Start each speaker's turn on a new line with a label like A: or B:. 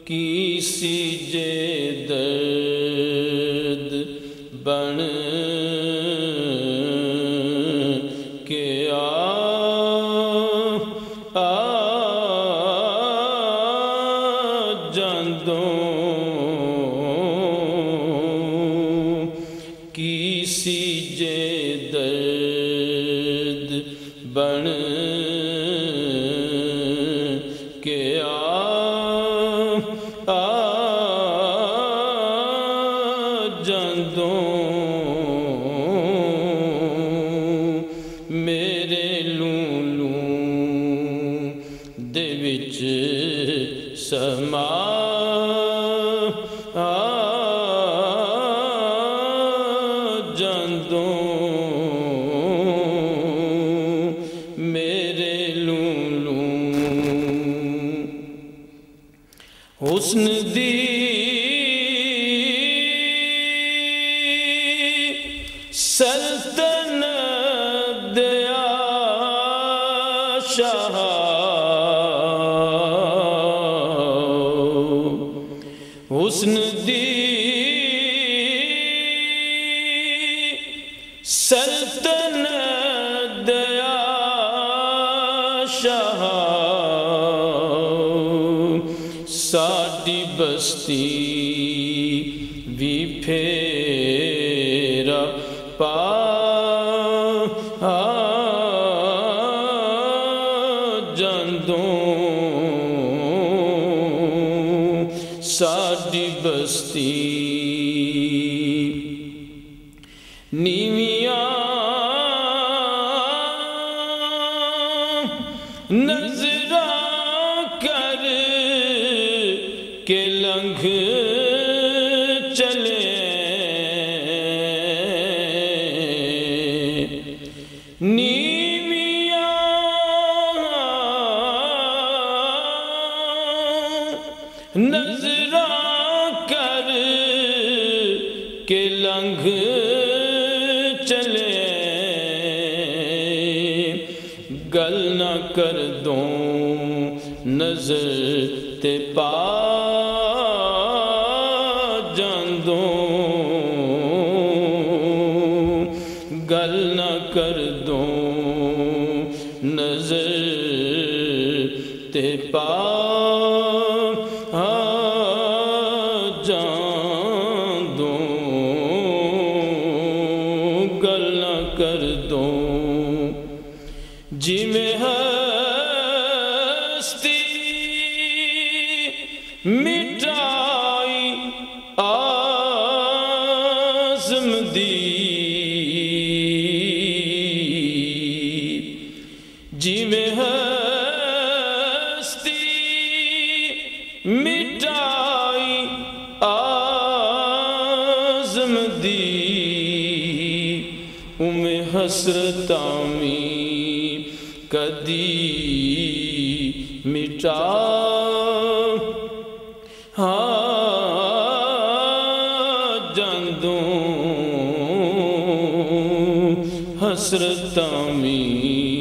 A: کسی جے درد بن کے جاندوں کسی جے درد بن کے جاندوں میرے لولوں دے وچ سما جاندوں میرے لولوں حسن دی سلطنت دیا شاہ حسن دی سلطنت دیا شاہ ساڈی بستی بھی پھیرا پا جاندوں ساڈی بستی نیویاں نظراں کر کے لنگھ چلے نیویاں نظراں کر کے لنگھ چلے گل نہ کر دوں نظر تے پا جاندوں گل نہ کر دوں نظر تے پا جاندوں گل نہ کر دوں جی میں ہستی مٹائی آزم دی جی میں ہستی مٹائی آزم دی حسرتاں میں کدی مٹا جاندوں حسرتاں میں